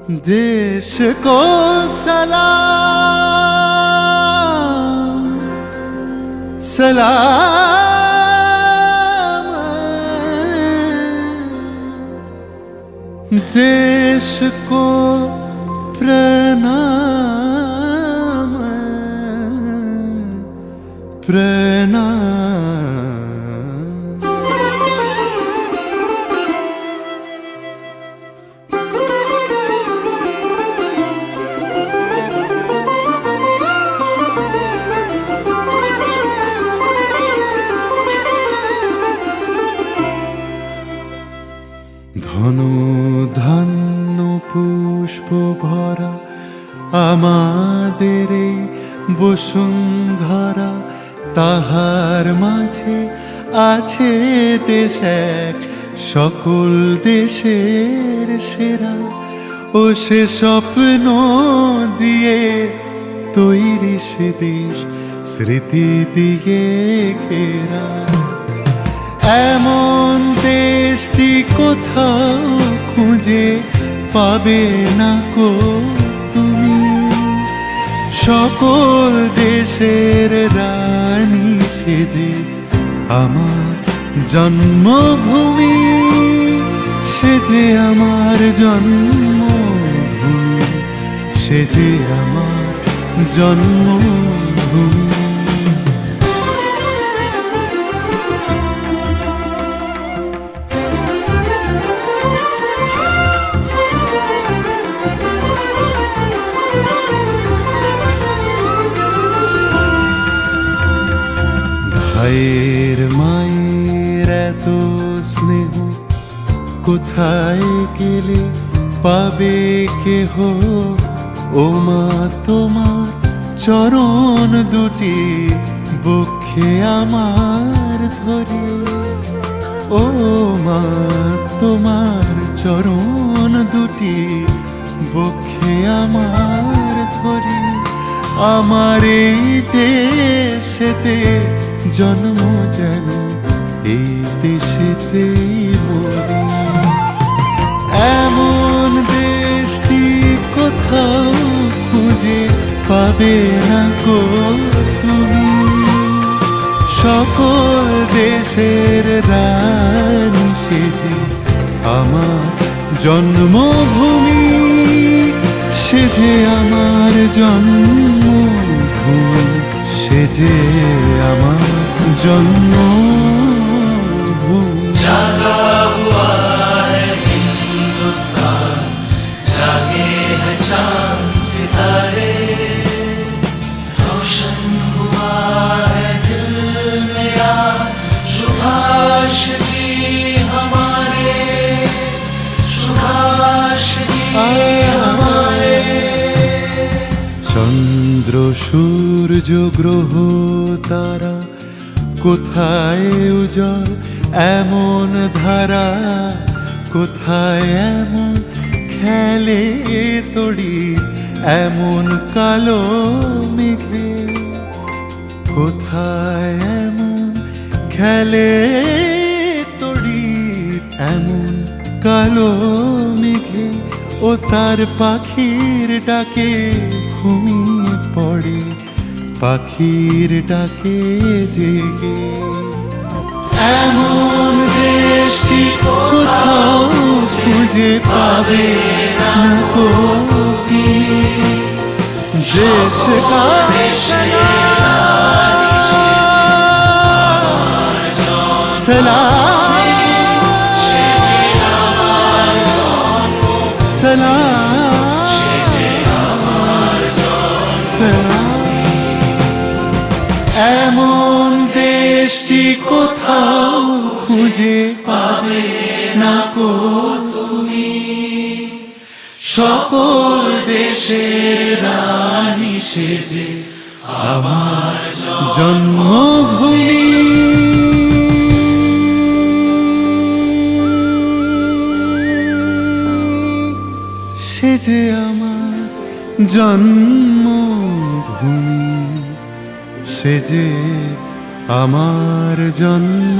देश को सलाम सलाम, देश को प्रणाम प्रणाम। ধন ধান্য পুষ্প ভরা আমাদের এই বসুন্ধরা, তাহার মাঝে আছে দেশ এক সকল দেশের সেরা। ও সে স্বপ্ন দিয়ে তৈরি সে দেশ স্মৃতি দিয়ে ঘেরা। এমন দেশটি কোথাও খুঁজে পাবে না কো তুমি, সকল দেশের রানী সেজে আমার জন্মভূমি, সেজে আমার জন্মভূমি, সেজে আমার জন্মভূমি। ভাইয়ের মায়ের এত স্নেহ কোথায় গেলে পাবে কেহ, ও মা তোমার চরণ দুটি বক্ষে আমার ধরে। ও মা তোমার চরণ দুটি বক্ষে আমার ধরে। আমার এই দেশেতে জন্ম যেন এই দেশেতেই মরি। এমন দেশটি কোথাও খুঁজে পাবে না গো তুমি, সকল দেশের রানী সেজে আমার জন্মভূমি, সেজে আমার জন্মভূমি, সেজে আমার জন্মভূমি। जागा हुआ है हिंदुस्तान, जागे हैं चांद सितारे, रोशन हुआ है दिल मेरा, सुभाष जी हमारे, सुभाष जी हमारे। চন্দ্র সূর্য গ্রহ তারা কোথায় উজ্জ্বল এমন ধারা, কোথায় এমন খেলে তড়ি এমন কালো মেঘে, কোথায় এমন খেলে তড়ি এমন কালো মেঘে। ও তার পাখির ডাকে ঘুমিয়ে পড়ে, পাখির ডাকে জেগে। এমন দেশটি কোথাও খুঁজে পাবে না কো তুমি, দেশ কা सलाम सलाम सलाम। এমন দেশটি কোথাও খুঁজে পাবে না কো তুমি, সকল দেশের রানী সেজে আমার জন্মভূমি, সেজে আমার জন্মভূমি, সেজে আমার জন্ম